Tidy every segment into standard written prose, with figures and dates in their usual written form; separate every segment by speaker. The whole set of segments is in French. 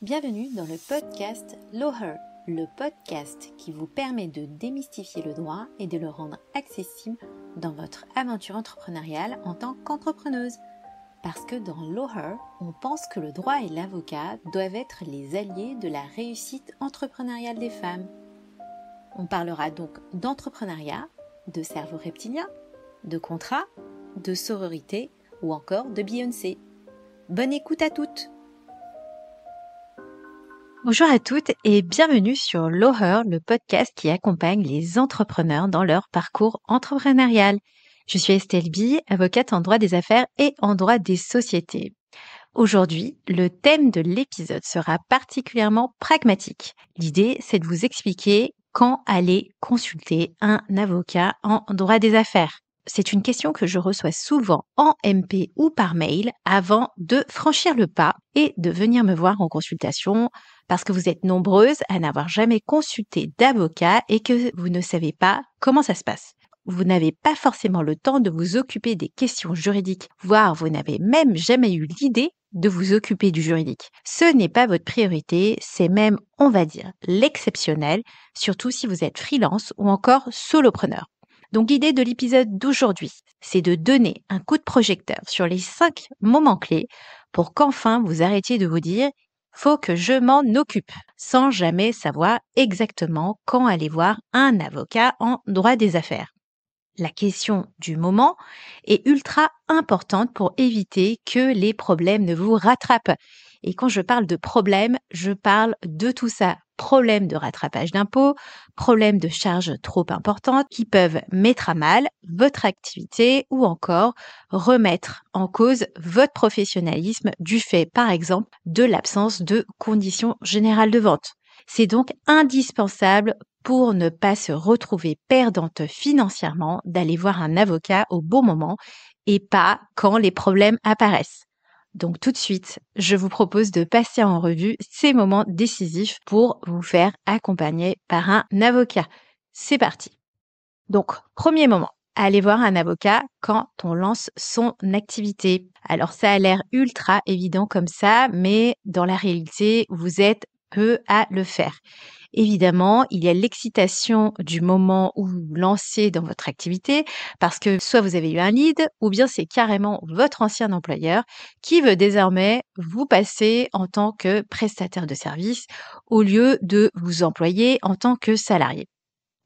Speaker 1: Bienvenue dans le podcast Lawher, le podcast qui vous permet de démystifier le droit et de le rendre accessible dans votre aventure entrepreneuriale en tant qu'entrepreneuse. Parce que dans Lawher, on pense que le droit et l'avocat doivent être les alliés de la réussite entrepreneuriale des femmes. On parlera donc d'entrepreneuriat, de cerveau reptilien, de contrat, de sororité ou encore de Beyoncé. Bonne écoute à toutes! Bonjour à toutes et bienvenue sur Lawher, le podcast qui accompagne les entrepreneurs dans leur parcours entrepreneurial. Je suis Estelle Bi, avocate en droit des affaires et en droit des sociétés. Aujourd'hui, le thème de l'épisode sera particulièrement pragmatique. L'idée, c'est de vous expliquer quand aller consulter un avocat en droit des affaires. C'est une question que je reçois souvent en MP ou par mail avant de franchir le pas et de venir me voir en consultation parce que vous êtes nombreuses à n'avoir jamais consulté d'avocat et que vous ne savez pas comment ça se passe. Vous n'avez pas forcément le temps de vous occuper des questions juridiques, voire vous n'avez même jamais eu l'idée de vous occuper du juridique. Ce n'est pas votre priorité, c'est même, on va dire, l'exceptionnel, surtout si vous êtes freelance ou encore solopreneur. Donc l'idée de l'épisode d'aujourd'hui, c'est de donner un coup de projecteur sur les 5 moments clés pour qu'enfin vous arrêtiez de vous dire « faut que je m'en occupe » sans jamais savoir exactement quand aller voir un avocat en droit des affaires. La question du moment est ultra importante pour éviter que les problèmes ne vous rattrapent. Et quand je parle de problèmes, je parle de tout ça. Problèmes de rattrapage d'impôts, problèmes de charges trop importantes qui peuvent mettre à mal votre activité ou encore remettre en cause votre professionnalisme du fait, par exemple, de l'absence de conditions générales de vente. C'est donc indispensable pour ne pas se retrouver perdante financièrement d'aller voir un avocat au bon moment et pas quand les problèmes apparaissent. Donc tout de suite, je vous propose de passer en revue ces moments décisifs pour vous faire accompagner par un avocat. C'est parti. Donc, premier moment, aller voir un avocat quand on lance son activité. Alors ça a l'air ultra évident comme ça, mais dans la réalité, vous êtes peu à le faire. Évidemment, il y a l'excitation du moment où vous vous lancez dans votre activité parce que soit vous avez eu un lead ou bien c'est carrément votre ancien employeur qui veut désormais vous passer en tant que prestataire de service au lieu de vous employer en tant que salarié.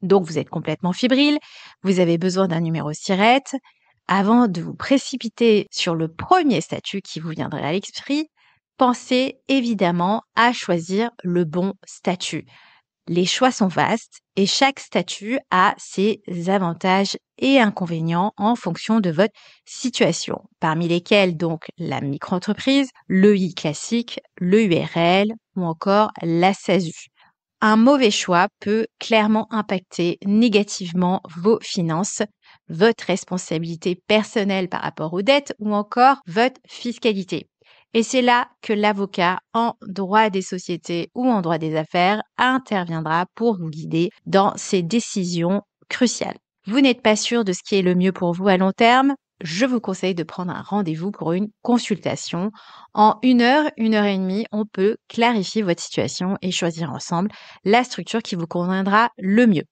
Speaker 1: Donc vous êtes complètement fébrile, vous avez besoin d'un numéro SIRET. Avant de vous précipiter sur le premier statut qui vous viendrait à l'esprit, pensez évidemment à choisir le bon statut. Les choix sont vastes et chaque statut a ses avantages et inconvénients en fonction de votre situation, parmi lesquels donc la micro-entreprise, l'EI classique, le URL ou encore la SASU. Un mauvais choix peut clairement impacter négativement vos finances, votre responsabilité personnelle par rapport aux dettes ou encore votre fiscalité. Et c'est là que l'avocat en droit des sociétés ou en droit des affaires interviendra pour vous guider dans ces décisions cruciales. Vous n'êtes pas sûr de ce qui est le mieux pour vous à long terme? Je vous conseille de prendre un rendez-vous pour une consultation. En 1 heure, 1 heure et demie, on peut clarifier votre situation et choisir ensemble la structure qui vous conviendra le mieux.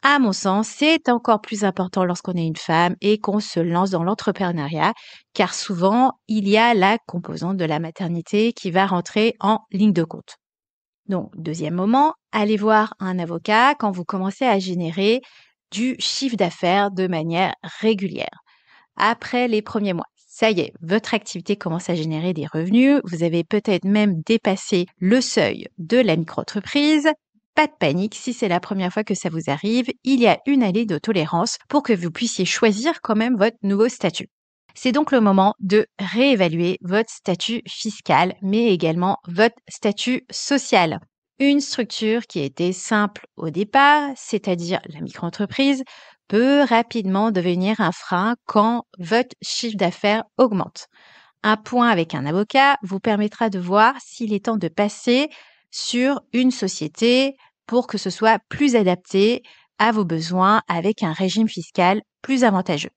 Speaker 1: À mon sens, c'est encore plus important lorsqu'on est une femme et qu'on se lance dans l'entrepreneuriat, car souvent, il y a la composante de la maternité qui va rentrer en ligne de compte. Donc, deuxième moment, allez voir un avocat quand vous commencez à générer du chiffre d'affaires de manière régulière. Après les premiers mois, ça y est, votre activité commence à générer des revenus, vous avez peut-être même dépassé le seuil de la micro-entreprise. Pas de panique, si c'est la première fois que ça vous arrive, il y a une année de tolérance pour que vous puissiez choisir quand même votre nouveau statut. C'est donc le moment de réévaluer votre statut fiscal, mais également votre statut social. Une structure qui était simple au départ, c'est-à-dire la micro-entreprise, peut rapidement devenir un frein quand votre chiffre d'affaires augmente. Un point avec un avocat vous permettra de voir s'il est temps de passer sur une société pour que ce soit plus adapté à vos besoins avec un régime fiscal plus avantageux.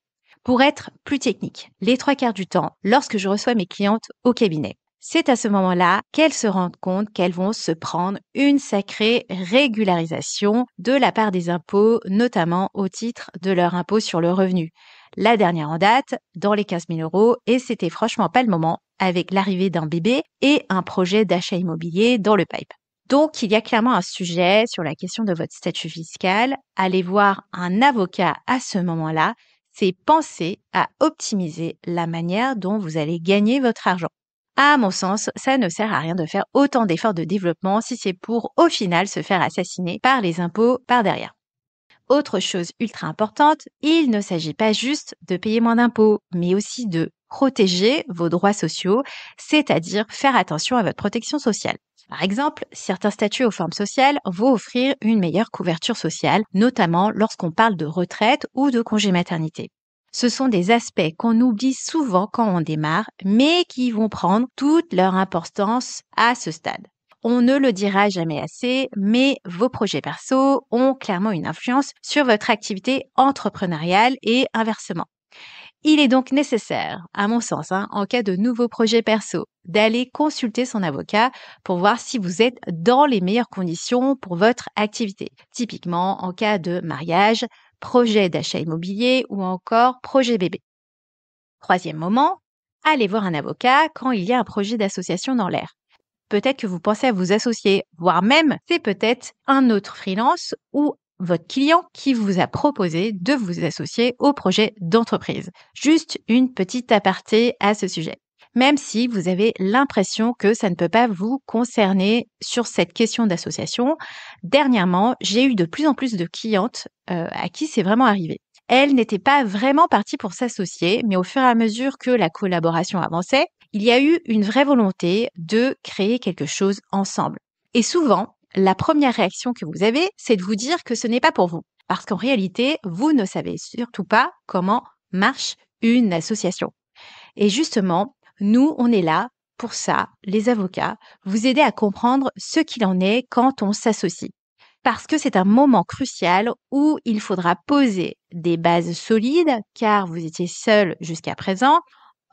Speaker 1: Pour être plus technique, les 3 quarts du temps, lorsque je reçois mes clientes au cabinet, C'est à ce moment-là qu'elles se rendent compte qu'elles vont se prendre une sacrée régularisation de la part des impôts, notamment au titre de leur impôt sur le revenu. La dernière en date, dans les 15 000 euros, et c'était franchement pas le moment avec l'arrivée d'un bébé et un projet d'achat immobilier dans le pipe. Donc, il y a clairement un sujet sur la question de votre statut fiscal. Allez voir un avocat à ce moment-là, c'est penser à optimiser la manière dont vous allez gagner votre argent. À mon sens, ça ne sert à rien de faire autant d'efforts de développement si c'est pour, au final, se faire assassiner par les impôts par derrière. Autre chose ultra importante, il ne s'agit pas juste de payer moins d'impôts, mais aussi de protéger vos droits sociaux, c'est-à-dire faire attention à votre protection sociale. Par exemple, certains statuts aux formes sociales vont offrir une meilleure couverture sociale, notamment lorsqu'on parle de retraite ou de congé maternité. Ce sont des aspects qu'on oublie souvent quand on démarre, mais qui vont prendre toute leur importance à ce stade. On ne le dira jamais assez, mais vos projets perso ont clairement une influence sur votre activité entrepreneuriale et inversement. Il est donc nécessaire, à mon sens, en cas de nouveaux projets perso, d'aller consulter son avocat pour voir si vous êtes dans les meilleures conditions pour votre activité. Typiquement en cas de mariage, projet d'achat immobilier ou encore projet bébé. Troisième moment, allez voir un avocat quand il y a un projet d'association dans l'air. Peut-être que vous pensez à vous associer, voire même c'est peut-être un autre freelance ou votre client qui vous a proposé de vous associer au projet d'entreprise. Juste une petite aparté à ce sujet. Même si vous avez l'impression que ça ne peut pas vous concerner sur cette question d'association, dernièrement, j'ai eu de plus en plus de clientes à qui c'est vraiment arrivé. Elles n'étaient pas vraiment parties pour s'associer, mais au fur et à mesure que la collaboration avançait, il y a eu une vraie volonté de créer quelque chose ensemble. Et souvent, la première réaction que vous avez, c'est de vous dire que ce n'est pas pour vous. Parce qu'en réalité, vous ne savez surtout pas comment marche une association. Et justement, nous, on est là pour ça, les avocats, vous aider à comprendre ce qu'il en est quand on s'associe. Parce que c'est un moment crucial où il faudra poser des bases solides car vous étiez seul jusqu'à présent.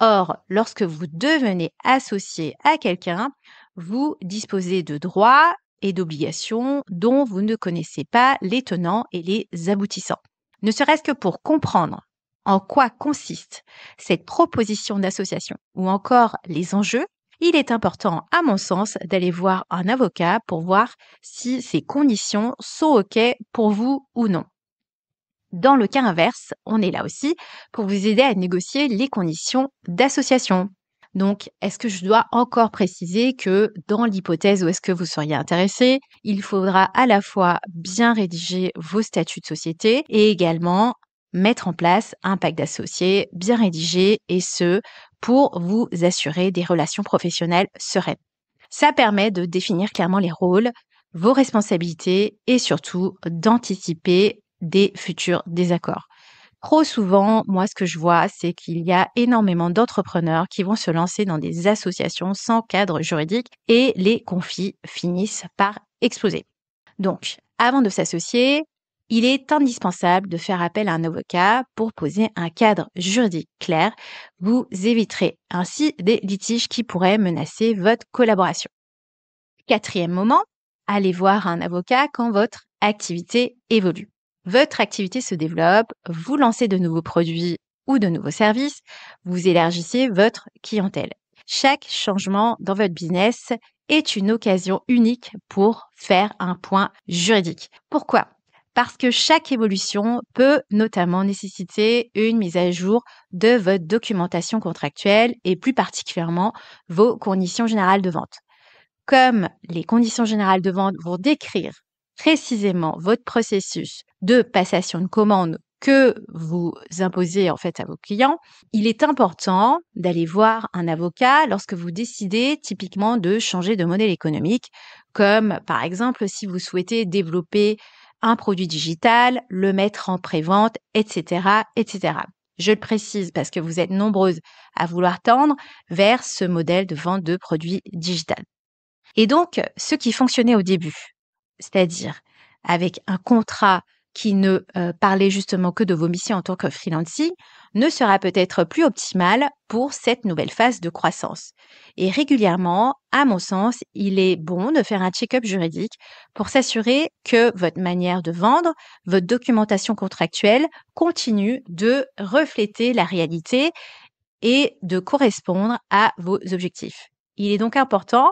Speaker 1: Or, lorsque vous devenez associé à quelqu'un, vous disposez de droits et d'obligations dont vous ne connaissez pas les tenants et les aboutissants. Ne serait-ce que pour comprendre en quoi consiste cette proposition d'association ou encore les enjeux, il est important, à mon sens, d'aller voir un avocat pour voir si ces conditions sont OK pour vous ou non. Dans le cas inverse, on est là aussi pour vous aider à négocier les conditions d'association. Donc, est-ce que je dois encore préciser que dans l'hypothèse où est-ce que vous seriez intéressé, il faudra à la fois bien rédiger vos statuts de société et également mettre en place un pacte d'associés bien rédigé et ce, pour vous assurer des relations professionnelles sereines. Ça permet de définir clairement les rôles, vos responsabilités et surtout d'anticiper des futurs désaccords. Trop souvent, moi, ce que je vois, c'est qu'il y a énormément d'entrepreneurs qui vont se lancer dans des associations sans cadre juridique et les conflits finissent par exploser. Donc, avant de s'associer, il est indispensable de faire appel à un avocat pour poser un cadre juridique clair. Vous éviterez ainsi des litiges qui pourraient menacer votre collaboration. Quatrième moment, allez voir un avocat quand votre activité évolue. Votre activité se développe, vous lancez de nouveaux produits ou de nouveaux services, vous élargissez votre clientèle. Chaque changement dans votre business est une occasion unique pour faire un point juridique. Pourquoi ? Parce que chaque évolution peut notamment nécessiter une mise à jour de votre documentation contractuelle et plus particulièrement vos conditions générales de vente. Comme les conditions générales de vente vont décrire précisément votre processus de passation de commande que vous imposez en fait à vos clients, il est important d'aller voir un avocat lorsque vous décidez typiquement de changer de modèle économique, comme par exemple si vous souhaitez développer un produit digital, le mettre en pré-vente, etc., etc. Je le précise parce que vous êtes nombreuses à vouloir tendre vers ce modèle de vente de produits digital. Et donc, ce qui fonctionnait au début, c'est-à-dire avec un contrat qui ne parlait justement que de vos missions en tant que freelancing ne sera peut-être plus optimal pour cette nouvelle phase de croissance. Et régulièrement, à mon sens, il est bon de faire un check-up juridique pour s'assurer que votre manière de vendre, votre documentation contractuelle continue de refléter la réalité et de correspondre à vos objectifs. Il est donc important,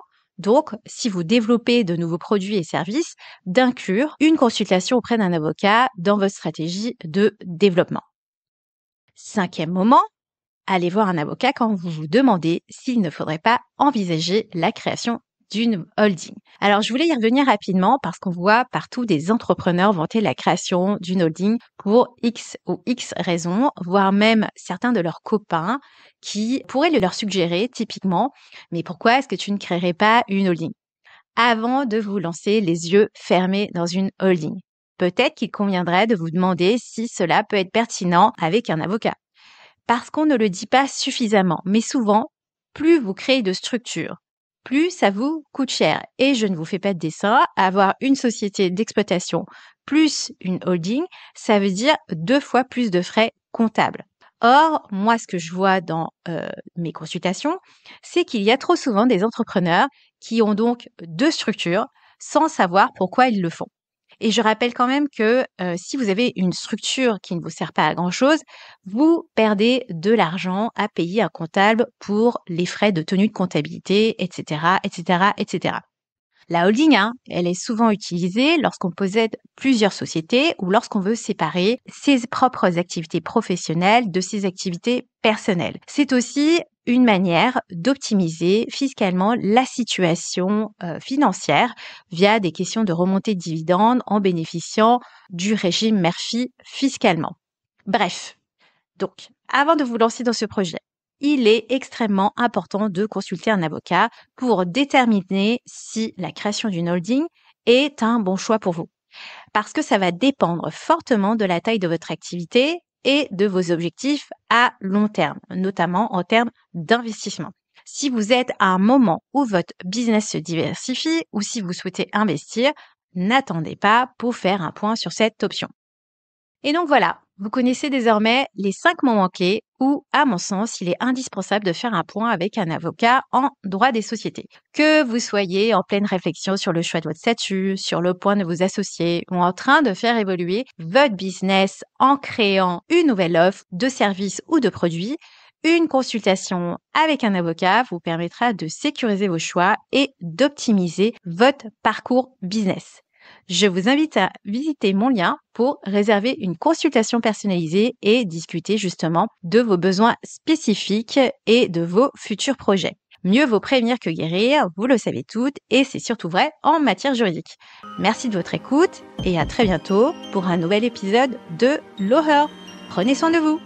Speaker 1: si vous développez de nouveaux produits et services, d'inclure une consultation auprès d'un avocat dans votre stratégie de développement. 5e moment, allez voir un avocat quand vous vous demandez s'il ne faudrait pas envisager la création d'une holding. Alors, je voulais y revenir rapidement parce qu'on voit partout des entrepreneurs vanter la création d'une holding pour X ou X raisons, voire même certains de leurs copains qui pourraient le leur suggérer typiquement, mais pourquoi est-ce que tu ne créerais pas une holding? Avant de vous lancer les yeux fermés dans une holding, peut-être qu'il conviendrait de vous demander si cela peut être pertinent avec un avocat. Parce qu'on ne le dit pas suffisamment, mais souvent, plus vous créez de structures, plus ça vous coûte cher. Et je ne vous fais pas de dessin, avoir une société d'exploitation plus une holding, ça veut dire 2 fois plus de frais comptables. Or, moi, ce que je vois dans mes consultations, c'est qu'il y a trop souvent des entrepreneurs qui ont donc 2 structures sans savoir pourquoi ils le font. Et je rappelle quand même que si vous avez une structure qui ne vous sert pas à grand-chose, vous perdez de l'argent à payer un comptable pour les frais de tenue de comptabilité, etc., etc., etc. La holding, elle est souvent utilisée lorsqu'on possède plusieurs sociétés ou lorsqu'on veut séparer ses propres activités professionnelles de ses activités personnelles. C'est aussi une manière d'optimiser fiscalement la situation financière via des questions de remontée de dividendes en bénéficiant du régime Murphy fiscalement. Bref, donc, avant de vous lancer dans ce projet, il est extrêmement important de consulter un avocat pour déterminer si la création d'une holding est un bon choix pour vous. Parce que ça va dépendre fortement de la taille de votre activité et de vos objectifs à long terme, notamment en termes d'investissement. Si vous êtes à un moment où votre business se diversifie ou si vous souhaitez investir, n'attendez pas pour faire un point sur cette option. Et donc voilà, vous connaissez désormais les 5 moments clés où, à mon sens, il est indispensable de faire un point avec un avocat en droit des sociétés. Que vous soyez en pleine réflexion sur le choix de votre statut, sur le point de vous associer ou en train de faire évoluer votre business en créant une nouvelle offre de service ou de produit, une consultation avec un avocat vous permettra de sécuriser vos choix et d'optimiser votre parcours business. Je vous invite à visiter mon lien pour réserver une consultation personnalisée et discuter justement de vos besoins spécifiques et de vos futurs projets. Mieux vaut prévenir que guérir, vous le savez toutes, et c'est surtout vrai en matière juridique. Merci de votre écoute et à très bientôt pour un nouvel épisode de L'Horreur. Prenez soin de vous.